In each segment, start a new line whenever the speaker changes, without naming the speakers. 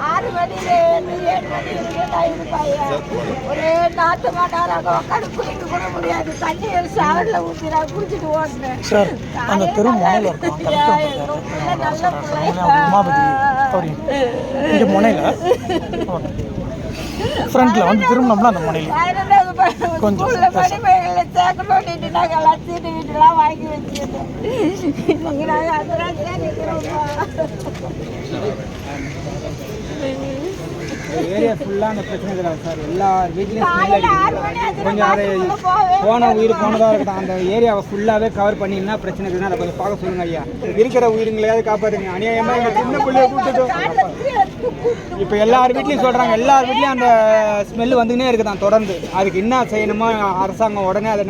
6 மணில 7 மணி ஒரே நாட்டு மாட்டாராக உட்காந்து குளிக்க கூட முடியாது. தண்ணி ஷவர்ல ஊற்றி நான் குடிச்சிட்டு ஓடுனேன்
சார். அந்த தெரு முனையில் இருக்கும்
நல்ல
இங்கே முனையில் ஃப்ரண்ட்டில் வந்து திரும்பினோம்னா அந்த முனையில் கொஞ்சம்
மணிமேகலை சேர்க்கணும்னு நாங்கள் லட்சிட்டு வீட்டுலாம் வாங்கி வச்சுருந்தோம். இன்னைக்கு நாங்கள் அதெல்லாம் சேர்க்கிறோம்ப்பா.
ஏரியா ஃபுல்லாக அந்த பிரச்சனை கிடையாது சார். எல்லார் வீட்லேயும் கொஞ்சம் அதை போன உயிர் போனதாக இருக்கட்டும், அந்த ஏரியாவை ஃபுல்லாகவே கவர் பண்ணிங்கன்னா பிரச்சனை இருக்குன்னா அதை கொஞ்சம் பார்க்க சொல்லுங்க ஐயா. இருக்கிற உயிரிங்களையாவது காப்பாற்றுங்க. அநியாயமாக எங்கள் சின்ன பிள்ளைய கூப்பிட்டுட்டோம். இப்போ எல்லார் வீட்லேயும் சொல்கிறாங்க, எல்லார் வீட்லேயும் அந்த ஸ்மெல் வந்துக்கினே இருக்குதான் தொடர்ந்து. அதுக்கு என்ன செய்யணுமோ அரசாங்கம் உடனே அதை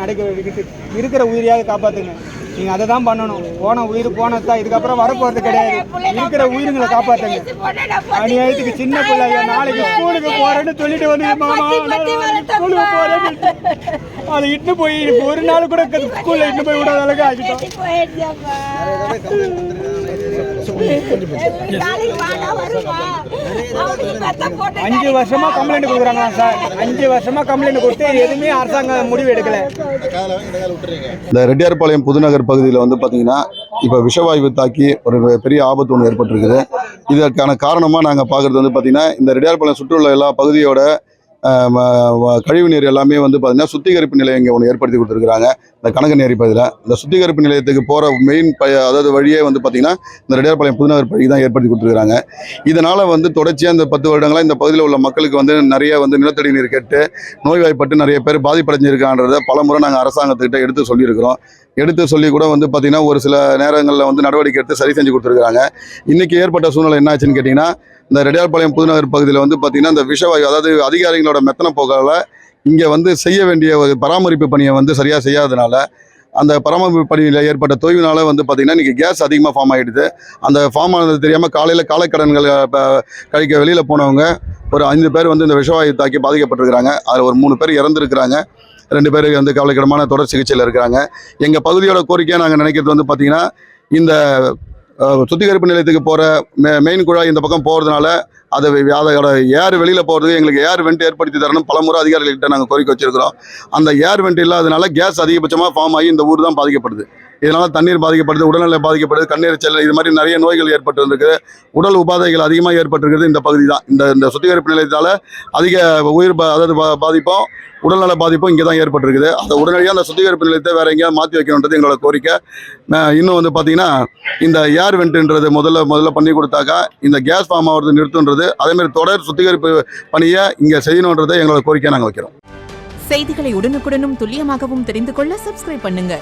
இருக்கிற உயிரையாவது காப்பாற்றுங்க. நீங்கள் அதை தான் பண்ணணும். போன உயிர் போனது தான், இதுக்கப்புறம் வரப்போகிறது கிடையாது. இருக்கிற உயிரிங்களை காப்பாற்றுங்க. அநியாயத்துக்கு சின்ன பிள்ளை நாளைக்கு ஸ்கூலுக்கு போகிறேன்னு சொல்லிட்டு வந்து ஸ்கூலுக்கு போகிறேன்னு அதை இட்டு போய் ஒரு நாள் கூட ஸ்கூலில் இட்டு போய் விடாத அளவுக்கு ஆகிட்டோம். 5 வருஷமா கம்ப்ளைண்ட் கொடுக்குறாங்க சார். 5 வருஷமா கம்ப்ளைண்ட் கொடுத்து எதுவுமே அரசாங்கம் முடிவு எடுக்கல.
இந்த ரெட்டியார்பாளையம் புதுநகர் பகுதியில் வந்து பார்த்தீங்கன்னா இப்போ விஷவாயு தாக்கி ஒரு பெரிய ஆபத்து ஒன்று ஏற்பட்டிருக்குது. இதற்கான காரணமாக நாங்கள் பார்க்குறது வந்து பார்த்திங்கன்னா இந்த ரெட்டியார்பாளையம் சுற்றியுள்ள எல்லா பகுதியோட கழிவுநீர் எல்லாமே வந்து பார்த்திங்கன்னா சுத்திகரிப்பு நிலையம் இங்கே ஒன்று ஏற்படுத்தி கொடுத்துருக்குறாங்க. இந்த கனகநேரி பகுதியில் இந்த சுத்திகரிப்பு நிலையத்துக்கு போகிற மெயின் அதாவது வழியே வந்து பார்த்திங்கன்னா இந்த ரெட்டியார்பாளையம் புதுநகர் பகுதி தான் ஏற்படுத்தி கொடுத்துருக்குறாங்க. இதனால் வந்து தொடர்ச்சியாக இந்த 10 வருடங்களாக இந்த பகுதியில் உள்ள மக்களுக்கு வந்து நிறைய வந்து நிலத்தடி நீர் கெட்டு நோய்வாய்ப்பட்டு நிறைய பேர் பாதிப்படைஞ்சிருக்கான்றதை பலமுறை நாங்கள் அரசாங்கத்துக்கிட்ட எடுத்து சொல்லியிருக்கிறோம். எடுத்து சொல்லி கூட வந்து பார்த்திங்கன்னா ஒரு சில நேரங்களில் வந்து நடவடிக்கை எடுத்து சரி செஞ்சு கொடுத்துருக்காங்க. இன்றைக்கி ஏற்பட்ட சூழ்நிலை என்ன ஆச்சுன்னு கேட்டிங்கன்னா, இந்த ரெட்டியார்பாளையம் புதுநகர் பகுதியில் வந்து பார்த்திங்கன்னா இந்த விஷவாயு அதாவது அதிகாரிகளோட மெத்தன போக்கால் இங்கே வந்து செய்ய வேண்டிய பராமரிப்பு பணியை வந்து சரியாக செய்யாததுனால அந்த பராமரிப்பு பணியில் ஏற்பட்ட தொய்வினால் வந்து பார்த்திங்கன்னா இன்றைக்கி கேஸ் அதிகமாக ஃபார்ம் ஆகிடுது. அந்த ஃபார்ம் ஆனது தெரியாமல் காலையில் காலைக்கடன்கள் கழிக்க வெளியில் போனவங்க ஒரு 5 பேர் வந்து இந்த விஷவாயு தாக்கி பாதிக்கப்பட்டிருக்கிறாங்க. அதில் ஒரு 3 பேர் இறந்துருக்கிறாங்க. 2 பேர் வந்து கவலைக்கிடமான தொடர் சிகிச்சையில் இருக்கிறாங்க. எங்கள் பகுதியோட கோரிக்கையாக நாங்கள் நினைக்கிறது வந்து பார்த்திங்கன்னா இந்த சுத்திகரிப்பு நிலையத்துக்கு போகிற மெயின் குழாய் இந்த பக்கம் போகிறதுனால அதோட ஏர் வெளியில் போகிறதுக்கு எங்களுக்கு ஏர் வெண்ட் ஏற்படுத்தி தரணும் பலமுறை அதிகாரிகள்கிட்ட நாங்கள் கோரிக்கை வச்சுருக்கிறோம். அந்த ஏர் வெண்ட் இல்லாதனால கேஸ் அதிகபட்சமாக ஃபார்ம் ஆகி இந்த ஊர் தான் பாதிக்கப்படுது. இதனால் தண்ணீர் பாதிக்கப்படுது, உடல்நிலை பாதிக்கப்படுது, கண்ணீரிச்சல், இது மாதிரி நிறைய நோய்கள் ஏற்பட்டு இருக்குது. உடல் உபாதைகள் அதிகமாக ஏற்பட்டிருக்கிறது இந்த பகுதி தான். இந்த சுத்திகரிப்பு நிலையத்தால் அதிக உயிர் அதாவது பாதிப்பும் உடல்நல பாதிப்பும் இங்கே தான் ஏற்பட்டிருக்குது. அதை உடனடியாக அந்த சுத்திகரிப்பு நிலையத்தை வேறு எங்கேயாவது மாற்றி வைக்கணுன்றது எங்களோட கோரிக்கை. இன்னும் வந்து பார்த்திங்கன்னா இந்த ஏர் வெண்ட்டுன்றது முதல்ல பண்ணி கொடுத்தாக்கா இந்த கேஸ் ஃபார்ம் ஆகிறது நிறுத்துன்றது, அதேமாதிரி தொடர் சுத்திகரிப்பு பணியை இங்கே செய்யணுன்றதை எங்களோட கோரிக்கையை நாங்கள் வைக்கிறோம்.
செய்திகளை உடனுக்குடனும் துல்லியமாகவும் தெரிந்து கொள்ள சப்ஸ்கிரைப் பண்ணுங்க.